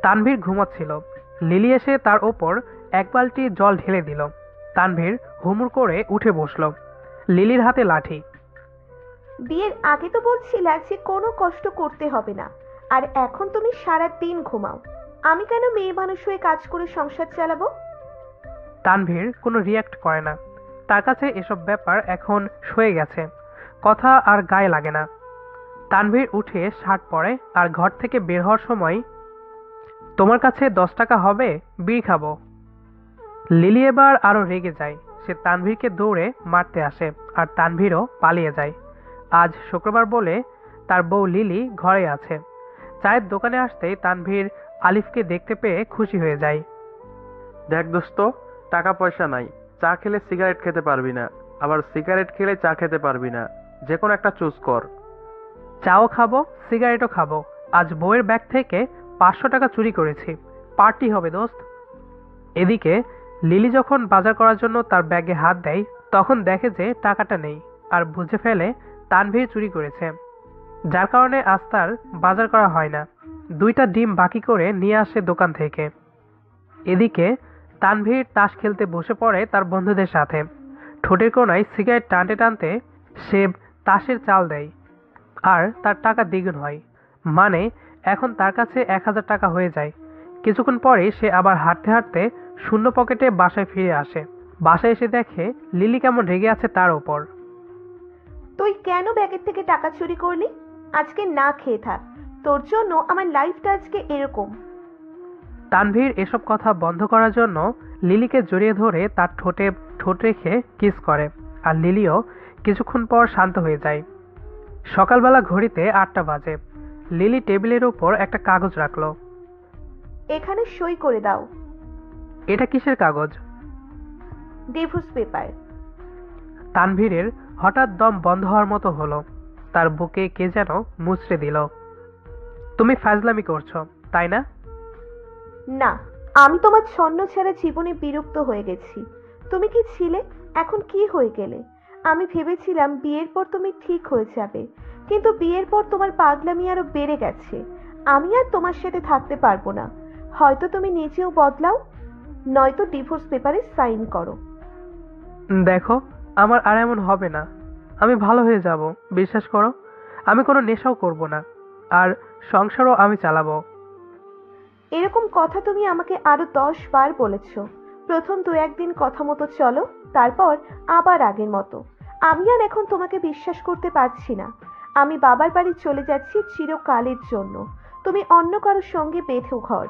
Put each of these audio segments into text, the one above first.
তানভীর ঘুমাচ্ছিল। লিলি এসে তার ওপর এক বালতি জল ঢেলে দিল। তানভীর হুমুর করে উঠে বসল। লিলির হাতে লাঠি। বিয়ের আগে তো বলছিলা যে কোনো কষ্ট করতে হবে না, আর এখন তুমি সারা দিন ঘুমাও। আমি কেন মেয়ে মানুষ হয়ে কাজ করে সংসার চালাবো? তানভীর কোনো রিয়াক্ট করে না। তার কাছে এসব ব্যাপার এখন সয়ে গেছে, কথা আর গায়ে লাগে না। তানভীর উঠে শার্ট পরে আর ঘর থেকে বের হওয়ার সময়, তোমার কাছে 10 টাকা হবে, বিড়ি খাবো। লিলি এবার আরো রেগে যায়। সে তানভীরকে দৌড়ে মারতে আসে আর তানভীরও পালিয়ে যায়। আজ শুক্রবার বলে তার বউ লিলি ঘরে আছে। চায়ের দোকানে আসতেই তানভীর আলিফকে দেখতে পেয়ে খুশি হয়ে যায়। দেখ দোস্ত, টাকা পয়সা নাই, চা খেলে সিগারেট খেতে পারবি না, আবার সিগারেট খেলে চা খেতে পারবি না, যে কোনো একটা চুজ কর। চাও খাবো, সিগারেটও খাবো। আজ বউয়ের ব্যাগ থেকে 500 টাকা চুরি করেছি, পার্টি হবে দোস্ত। এদিকে লিলি যখন বাজার করার জন্য তার ব্যাগে হাত দেয়, তখন দেখে যে টাকাটা নেই আর বুঝে ফেলে তানভীর চুরি করেছে, যার কারণে আজ তার বাজার করা হয় না। 2টা ডিম বাকি করে নিয়ে আসে দোকান থেকে। এদিকে তানভীর তাস খেলতে বসে পড়ে তার বন্ধুদের সাথে। ঠোঁটের কোণায় সিগারেট টানতে টানতে সে তাসের চাল দেয় আর তার টাকা দ্বিগুণ হয়। মানে এখন তার কাছে 1000 টাকা হয়ে যায়। কিছুক্ষণ পরে সে আবার হাঁটতে হাঁটতে শূন্য পকেটে বাসায় ফিরে আসে। বাসায় এসে দেখে লিলি কেমন রেগে আছে তার ওপর। তুই কেন ব্যাগের থেকে টাকা চুরি করলি? আজকে না খেয়ে থাক, তোর জন্য আমার লাইফটা আজকে এরকম। তানভীর এসব কথা বন্ধ করার জন্য লিলিকে জড়িয়ে ধরে তার ঠোঁটে ঠোঁট রেখে কিস করে, আর লিলিও কিছুক্ষণ পর শান্ত হয়ে যায়। সকালবেলা ঘড়িতে 8টা বাজে। লিলি টেবিলের উপর একটা কাগজ রাখলো। এখানে সই করে দাও। এটা কিসের কাগজ? Divorce paper. তানভীরের হঠাৎ দম বন্ধ হওয়ার মতো হলো। তার বুকে কে যেন মুচড়ে দিল। তুমি ফাজলামি করছো, তাই না? না, আমি তোমার ছন্ন ছাড়া জীবনে বিরক্ত হয়ে গেছি। তুমি কি ছিলে, এখন কি হয়ে গেলে? আমি ভেবেছিলাম বিয়ের পর তুমি ঠিক হয়ে যাবে, কিন্তু বিয়ের পর তোমার পাগলামি আরো বেড়ে গেছে। আমি আর তোমার সাথে থাকতে পারবো না। হয়তো তুমি নিজেও বদলাও, নয়তো ডিভোর্স পেপারে সাইন করো। দেখো, আমার আর এমন হবে না। আমি ভালো হয়ে যাব, বিশ্বাস করো। আমি কোনো নেশাও করব না, আর সংসারও আমি চালাবো। এরকম কথা তুমি আমাকে আরো 10 বার বলেছ। প্রথম 2-1 দিন কথা মতো চলো, তারপর আবার আগের মতো। আমি আর এখন তোমাকে বিশ্বাস করতে পারছি না। আমি বাবার বাড়ি চলে যাচ্ছি চিরকালের জন্য। তুমি অন্য কারোর সঙ্গে বেঁধেও ঘর।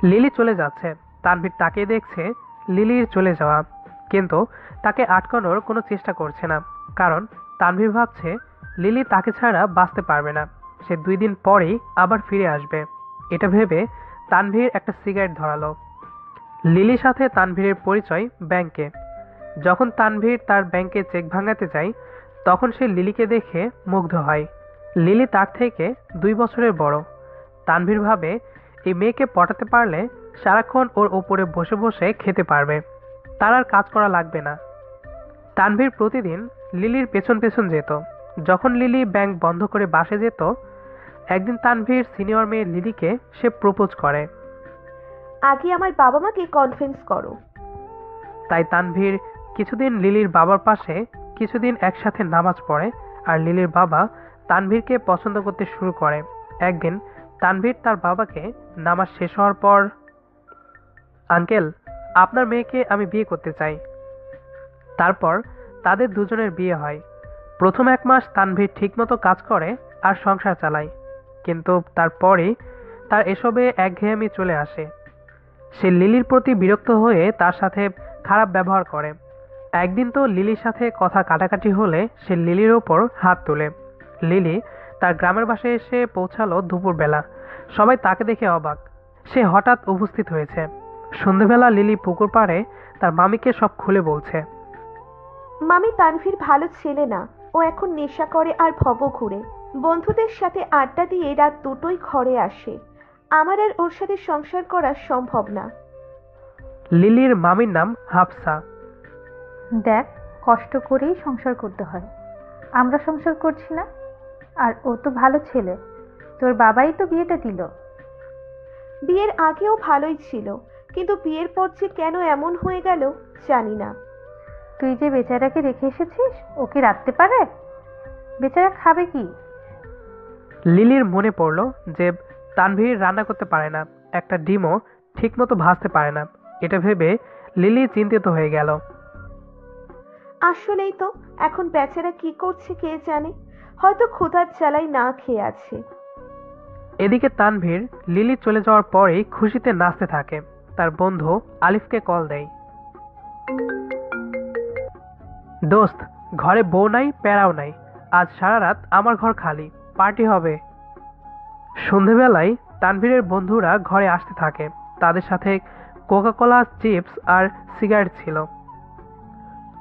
লিলি চলে যাচ্ছে। তানভীর তাকিয়ে দেখছে লিলির চলে যাওয়া, কিন্তু তাকে আটকানোর কোনো চেষ্টা করছে না। কারণ তানভীর ভাবছে লিলি তাকে ছাড়া বাঁচতে পারবে না। সে 2 দিন পরেই আবার ফিরে আসবে। এটা ভেবে তানভীর একটা সিগারেট ধরালো। লিলির সাথে তানভীরের পরিচয় ব্যাংকে। যখন তানভীর তার ব্যাংকে চেক ভাঙাতে যায়, তখন সে লিলিকে দেখে মুগ্ধ হয়। লিলি তার থেকে 2 বছরের বড়। তানভীর ভাবে এই মেয়েকে পটাতে পারলে সারাক্ষণ ওর ওপরে বসে বসে খেতে পারবে, তার আর কাজ করা লাগবে না। তানভীর প্রতিদিন লিলির পেছন পেছন যেত। যখন লিলি ব্যাংক বন্ধ করে বাসে যেত, একদিন তানভীর সিনিয়র মেয়ে লিলিকে সে প্রপোজ করে। আগে আমার বাবা মাকে কনফারেন্স করো। তাই তানভীর কিছুদিন লিলির বাবার পাশে, কিছুদিন একসাথে নামাজ পড়ে, আর লিলির বাবা তানভীরকে পছন্দ করতে শুরু করে। একদিন তানভীর তার বাবাকে নামাজ শেষ হওয়ার পর, আঙ্কেল, আপনার মেয়েকে আমি বিয়ে করতে চাই। তারপর তাদের দুজনের বিয়ে হয়। প্রথম 1 মাস তানভীর ঠিকমতো কাজ করে আর সংসার চালায়, কিন্তু তারপরই তার এসবে একঘেয়েমি চলে আসে। সে লিলির প্রতি বিরক্ত হয়ে তার সাথে খারাপ ব্যবহার করে। একদিন তো লিলির সাথে কথা কাটাকাটি হলে সে লিলির ওপর হাত তোলে। লিলি তার গ্রামের বাসায় এসে পৌঁছালো দুপুরবেলা। সবাই তাকে দেখে অবাক। সে হঠাৎ উপস্থিত হয়েছে। সন্ধেবেলা লিলি পুকুর পাড়ে তার মামিকে সব খুলে বলছে। মামি, তানভীর ভালো ছেলে না। ও এখন নেশা করে আর ভব ঘুরে। বন্ধুদের সাথে আড্ডা দিয়ে রাত 2টোয় ঘরে আসে। আমার আর ওর সাথে সংসার করা সম্ভব না। লিলির মামির নাম হাফসা। দেখ, কষ্ট করেই সংসার করতে হয়। আমরা সংসার করছি না, আর ও তো ভালো ছেলে, তোর বাবাই তো বিয়েটা দিল। বিয়ের আগেও ভালোই ছিল, কিন্তু বিয়ের পর যে কেন এমন হয়ে গেল জানি না। তুই যে বেচারাকে রেখে এসেছিস, ও কি রাখতে পারে? বেচারা খাবে কি? লিলির মনে পড়ল যে তানভীর রান্না করতে পারে না, একটা ডিমও ঠিকমতো ভাজতে পারে না। এটা ভেবে লিলি চিন্তিত হয়ে গেল। আসলেই তো, এখন বেচারা কি করছে কে জানে, হয়তো ক্ষুধার জ্বালায় না খেয়ে আছে। এদিকে তানভীর লিলি চলে যাওয়ার পরেই খুশিতে নাচতে থাকে। তার বন্ধু আলিফকে কল দেয়। দোস্ত, ঘরে বউ নাই, প্যারাও নাই, আজ সারা রাত আমার ঘর খালি, পার্টি হবে। সন্ধেবেলায় তানভীরের বন্ধুরা ঘরে আসতে থাকে। তাদের সাথে কোকাকোলা, চিপস আর সিগারেট ছিল।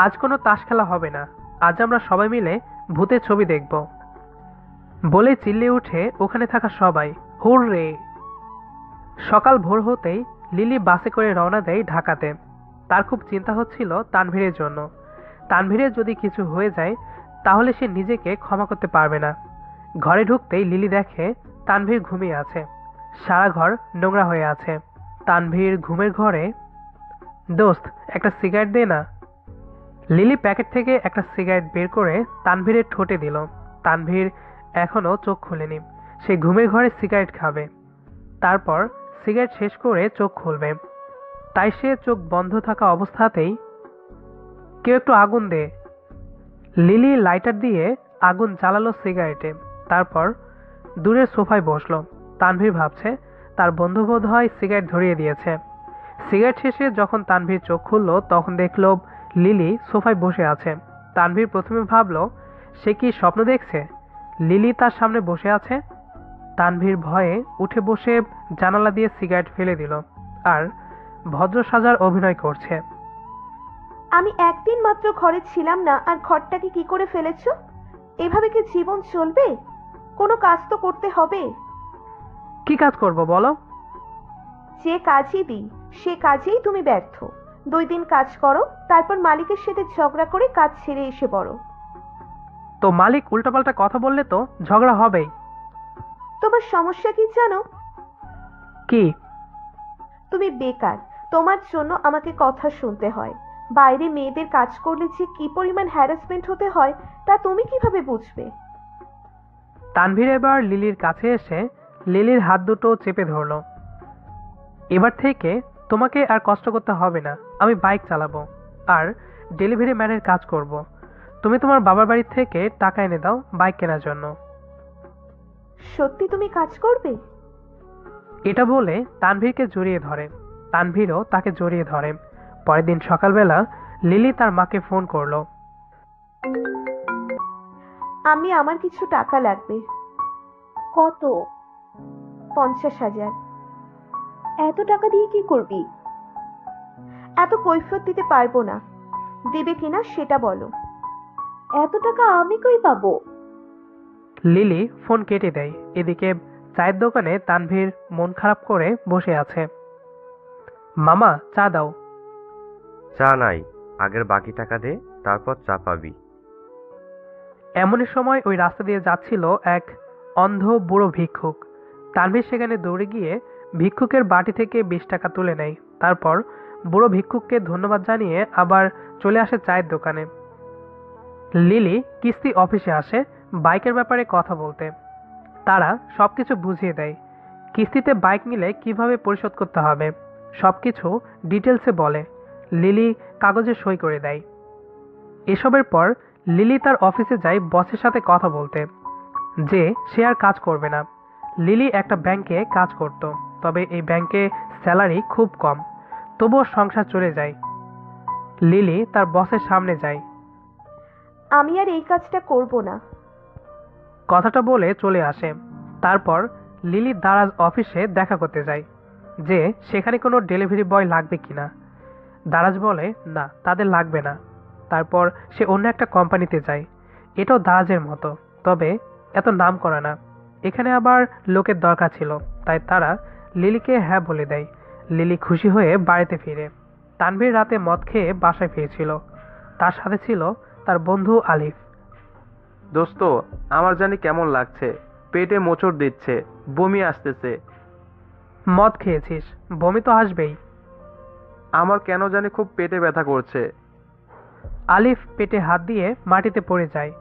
আজ কোনো তাস খেলা হবে না, আজ আমরা সবাই মিলে ভূতের ছবি দেখব বলে চিল্লিয়ে উঠে ওখানে থাকা সবাই হুররে। সকাল ভোর হতেই লিলি বাসে করে রওনা দেয় ঢাকাতে। তার খুব চিন্তা হচ্ছিল তানভীরের জন্য। তানভীরের যদি কিছু হয়ে যায় তাহলে সে নিজেকে ক্ষমা করতে পারবে না। ঘরে ঢুকতেই লিলি দেখে তানভীর ঘুমিয়ে আছে। সারা ঘর নোংরা হয়ে আছে। তানভীর ঘুমের ঘরে। দোস্ত, একটা সিগারেট দে না। লিলি প্যাকেট থেকে একটা সিগারেট বের করে তানভীরের ঠোঁটে দিল। তানভীর এখনো চোখ খুলেনি। সে ঘুমের ঘরে সিগারেট খাবে, তারপর সিগারেট শেষ করে চোখ খুলবে। তাই সে চোখ বন্ধ থাকা অবস্থাতেই কেউ একটু আগুন দে। লিলি লাইটার দিয়ে আগুন জ্বালালো সিগারেটে। তারপর দূরের সোফায় বসলো। তানভীর ভাবছে তার বন্ধু বোধ হয় সিগারেট ধরিয়ে দিয়েছে। সিগারেট শেষে যখন তানভীর চোখ খুলল তখন দেখলো লিলি সোফায় বসে আছে। তানভীর প্রথমে ভাবলো সে কি স্বপ্ন দেখছে, লিলি তার সামনে বসে আছে। তানভীর ভয়ে উঠে বসে জানালা দিয়ে সিগারেট ফেলে দিল আর ভদ্র সাজার অভিনয় করছে। আমি একদিন মাত্র ঘরে ছিলাম না আর ঘরটাকে কি করে ফেলেছো? এভাবে কি জীবন চলবে? কোনো কাজ তো করতে হবে। কি কাজ করব বলো? যে কাজই দিই সে কাজেই তুমি ব্যর্থ। 2 দিন কাজ করো, তারপর মালিকের সাথে ঝগড়া করে কাজ ছেড়ে এসে পড়ো। তো মালিক উল্টাপাল্টা কথা বললে তো ঝগড়া হবেই। তোমার সমস্যা কি জানো? কি? তুমি বেকার, তোমার জন্য আমাকে কথা শুনতে হয়। বাইরে মেয়েদের কাজ করলে যে কি পরিমাণ হ্যারাসমেন্ট হতে হয় তা তুমি কিভাবে বুঝবে? তানভীর এবার লিলির কাছে এসে লিলির হাত দুটো চেপে ধরল। এবার থেকে তোমাকে আর কষ্ট করতে হবে না। আমি বাইক চালাবো আর ডেলিভারি ম্যানের কাজ করব। তুমি তোমার বাবার বাড়ি থেকে টাকা এনে দাও বাইক কেনার জন্য। সত্যি তুমি কাজ করবে? এটা বলে তানভীরকে জড়িয়ে ধরে। তানভীরও তাকে জড়িয়ে ধরে। পরের দিন সকালবেলা লিলি তার মাকে ফোন করলো। আমার কিছু টাকা লাগবে। কত? 50,000। এত টাকা দিয়ে কি করবি? এত কৈফিয়ত দিতে পারবো না। দেবে কিনা সেটা বলো। এত টাকা আমি কই পাবো? লিলি ফোন কেটে দেয়। এদিকে চায়ের দোকানে তানভীর মন খারাপ করে বসে আছে। মামা, চা দাও। চা নাই, আগের বাকি টাকা দে, তারপর চা পাবি। এমনই সময় ওই রাস্তা দিয়ে যাচ্ছিল এক অন্ধ বুড়ো ভিক্ষুক। তানভীর সেখানে দৌড়ে গিয়ে ভিক্ষুকের বাটি থেকে 20 টাকা তুলে নেয়। তারপর বুড়ো ভিক্ষুককে ধন্যবাদ জানিয়ে আবার চলে আসে চায়ের দোকানে। লিলি কিস্তি অফিসে আসে বাইকের ব্যাপারে কথা বলতে। তারা সবকিছু বুঝিয়ে দেয়। কিস্তিতে বাইক নিলে কিভাবে পরিশোধ করতে হবে সবকিছু ডিটেলসে বলে। লিলি কাগজে সই করে দেয়। এসবের পর লিলি তার অফিসে যায় বসের সাথে কথা বলতে যে সে আর কাজ করবে না। লিলি একটা ব্যাংকে কাজ করত, তবে এই ব্যাংকে স্যালারি খুব কম, তবুও সংসার চলে যায়। লিলি তার বসের সামনে যায়। আমি আর এই কাজটা করব না। কথাটা বলে চলে আসে। তারপর লিলি দারাজ অফিসে দেখা করতে যায় যে সেখানে কোনো ডেলিভারি বয় লাগবে কিনা। দারাজ বলে না, তাদের লাগবে না। তারপর সে অন্য একটা কোম্পানিতে যায়। এটাও দারাজের মতো, তবে এত নাম করা না। এখানে আবার লোকের দরকার ছিল, তাই তারা লিলিকে হ্যাঁ বলে দেয়। লিলি খুশি হয়ে বাড়িতে ফিরে। তানভীর রাতে মদ খেয়ে বাসায় ফিরছিল। তার সাথে ছিল তার বন্ধু আলিফ। দোস্ত, আমার জানি কেমন লাগছে, পেটে মোচড় দিচ্ছে, বমি আসতেছে। মদ খেয়েছিস, বমি তো আসবেই। আমার কেন জানি খুব পেটে ব্যথা করছে। আলিফ পেটে হাত দিয়ে মাটিতে পড়ে যায়।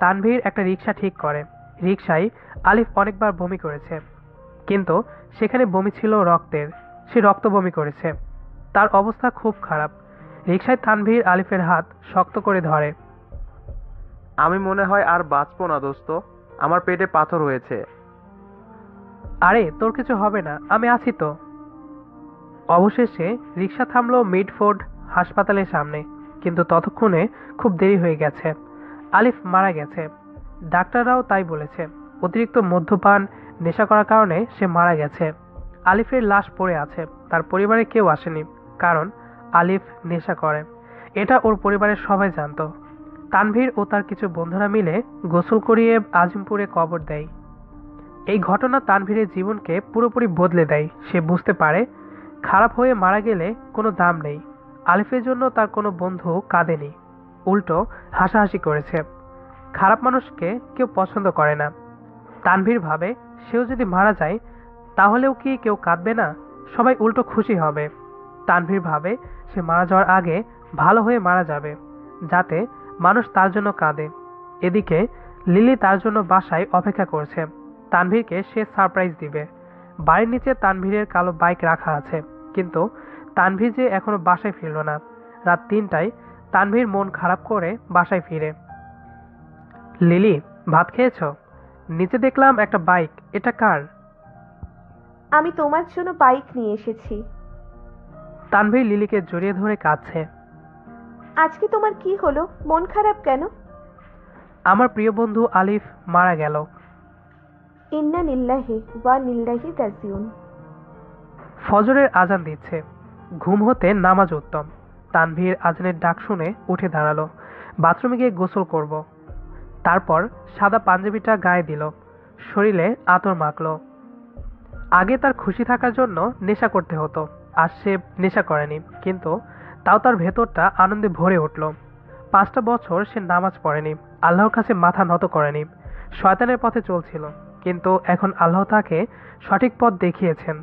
তানভীর একটা রিকশা ঠিক করে। রিকশায় আলিফ অনেকবার বমি করেছে, কিন্তু সেখানে বমি ছিল রক্তের। সে রক্ত বমি করেছে। তার অবস্থা খুব খারাপ। রিকশায় তানভীর আলিফের হাত শক্ত করে ধরে। আমি মনে হয় আর বাঁচবো না দোস্ত, আমার পেটে পাথর হয়েছে। আরে তোর কিছু হবে না, আমি আছি তো। অবশেষে রিকশা থামলো মিডফোর্ড হাসপাতালের সামনে, কিন্তু ততক্ষণে খুব দেরি হয়ে গেছে। আলিফ মারা গেছে। ডাক্তাররাও তাই বলেছে। অতিরিক্ত মদ্যপান, নেশা করার কারণে সে মারা গেছে। আলিফের লাশ পড়ে আছে। তার পরিবারে কেউ আসেনি, কারণ আলিফ নেশা করে। এটা ওর পরিবারের সবাই জানতো। তানভীর ও তার কিছু বন্ধুরা মিলে গোসল করিয়ে আজিমপুরে কবর দেয়। এই ঘটনা তানভীরের জীবনকে পুরোপুরি বদলে দেয়। সে বুঝতে পারে খারাপ হয়ে মারা গেলে কোনো দাম নেই। আলিফের জন্য তার কোনো বন্ধু কাঁদেনি, উল্টো হাসাহাসি করেছে। খারাপ মানুষকে কেউ পছন্দ করে না। তানভীর ভাবে সেও যদি মারা যায় তাহলেও কি কেউ কাঁদবে না, সবাই উল্টো খুশি হবে। তানভীর ভাবে সে মারা যাওয়ার আগে ভালো হয়ে মারা যাবে, যাতে মানুষ তার জন্য কাঁদে। এদিকে লিলি তার জন্য বাসায় অপেক্ষা করছে। তানভীরকে সে সারপ্রাইজ দিবে। বাড়ির নিচে তানভীরের কালো বাইক রাখা আছে, কিন্তু তানভীর যে এখনো বাসায় ফিরল না। রাত 3টায় তানভীর মন খারাপ করে বাসায় ফিরে। লিলি, ভাত খেয়েছো? নিচে দেখলাম একটা বাইক, এটা কার? আমি তোমার জন্য বাইক নিয়ে এসেছি। তানভীর লিলিকে জড়িয়ে ধরে কাঁদছে। আজকে তোমার কি হলো, মন খারাপ কেন? আমার প্রিয় বন্ধু আলিফ মারা গেল। ইন্না লিল্লাহি ওয়া লিল্লাহি রাজিউন। ফজরের আজান দিচ্ছে। ঘুম হতে নামাজ উত্তম। তানভীর আজানের ডাক শুনে উঠে দাঁড়ালো। বাথরুমে গিয়ে গোসল করব। তারপর সাদা পাঞ্জাবিটা গায়ে দিল, শরীরে আতর মাখলো। আগে তার খুশি থাকার জন্য নেশা করতে হতো, আর সে নেশা করেনি, কিন্তু তাও তার ভেতরটা আনন্দে ভরে উঠল। 5টা বছর সে নামাজ পড়েনি, আল্লাহর কাছে মাথা নত করেনি, শয়তানের পথে চলছিল, কিন্তু এখন আল্লাহ তাকে সঠিক পথ দেখিয়েছেন।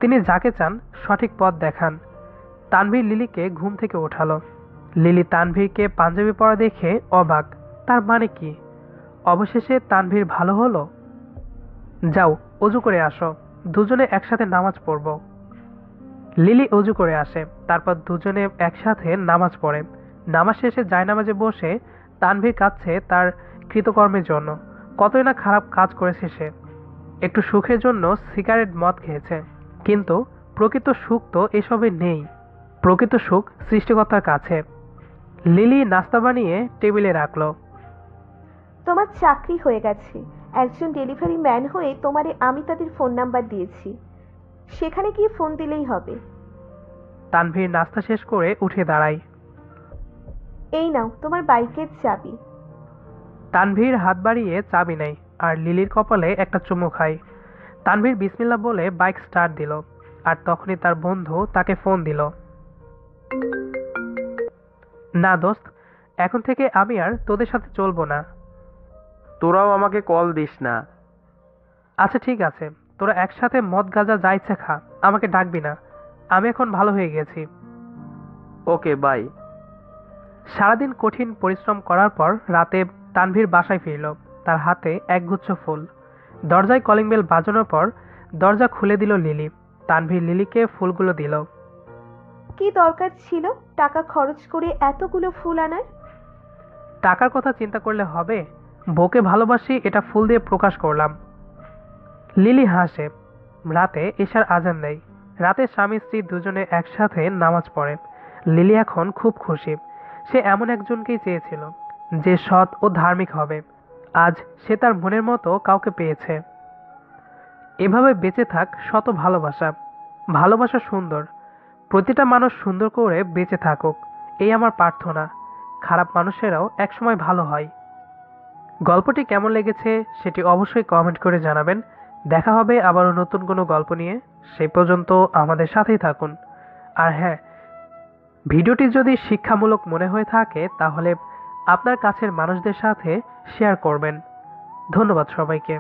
তিনি যাকে চান সঠিক পথ দেখান। তানভীর লিলিকে ঘুম থেকে ওঠালো। লিলি তানভীরকে পাঞ্জাবি পরা দেখে অবাক। তার মানে কি? অবশেষে তানভীর ভালো হলো? যাও, অজু করে আসো, দুজনে একসাথে নামাজ পড়ব। লিলি অজু করে আসে। তারপর দুজনে একসাথে নামাজ পড়ে। নামাজ শেষে জায়নামাজে বসে তানভীর কাঁদছে তার কৃতকর্মের জন্য। কতই না খারাপ কাজ করেছে সে। একটু সুখের জন্য সিগারেট, মদ খেয়েছে, কিন্তু প্রকৃত সুখ তো এসবে নেই। প্রকৃত সুখ সৃষ্টিকর্তার কাছে। লিলি নাস্তা বানিয়ে টেবিলে রাখলো। তোমার চাকরি হয়ে গেছে। একজন ডেলিভারি ম্যান হয়ে তোমারে আমি তাদের ফোন নাম্বার দিয়েছি, সেখানে গিয়ে ফোন দিলেই হবে। তানভীর নাস্তা শেষ করে উঠে দাঁড়ায়। এই নাও তোমার বাইকের চাবি। তানভীর হাত বাড়িয়ে চাবি নেয় আর লিলির কপালে একটা চুমু খায়। তানভীর বিসমিল্লাহ বলে বাইক স্টার্ট দিল, আর তখনই তার বন্ধু তাকে ফোন দিল। না দোস্ত, এখন থেকে আমি আর তোদের সাথে চলবো না। তোরাও আমাকে কল দিস না। আচ্ছা ঠিক আছে, তোরা একসাথে মদ গাঁজা যা ইচ্ছা খা, আমাকে ডাকবি না। আমি এখন ভালো হয়ে গেছি। ওকে, বাই। সারাদিন কঠিন পরিশ্রম করার পর রাতে তানভীর বাসায় ফিরল। তার হাতে একগুচ্ছ ফুল। দরজায় কলিং বেল বাজানোর পর দরজা খুলে দিল লিলি। তানভীর লিলিকে ফুলগুলো দিল। কি দরকার ছিল টাকা খরচ করে এতগুলো ফুল আনার? টাকার কথা চিন্তা করলে হবে? বউকে ভালোবাসি, এটা ফুল দিয়ে প্রকাশ করলাম। লিলি হাসে। রাতে এশার আজান দেয়। রাতে স্বামী স্ত্রী দুজনে একসাথে নামাজ পড়ে। লিলি এখন খুব খুশি। সে এমন একজনকেই চেয়েছিল যে সৎ ও ধার্মিক হবে। আজ সে তার মনের মতো কাউকে পেয়েছে। এভাবে বেঁচে থাক শত ভালোবাসা। ভালোবাসা সুন্দর, প্রতিটা মানুষ সুন্দর করে বেঁচে থাকুক, এই আমার প্রার্থনা। খারাপ মানুষেরাও একসময় ভালো হয়। গল্পটি কেমন লেগেছে সেটি অবশ্যই কমেন্ট করে জানাবেন। দেখা হবে আবারও নতুন কোনো গল্প নিয়ে। সেই পর্যন্ত আমাদের সাথেই থাকুন। আর হ্যাঁ, ভিডিওটি যদি শিক্ষামূলক মনে হয়ে থাকে তাহলে আপনার কাছের মানুষদের সাথে শেয়ার করবেন। ধন্যবাদ সবাইকে।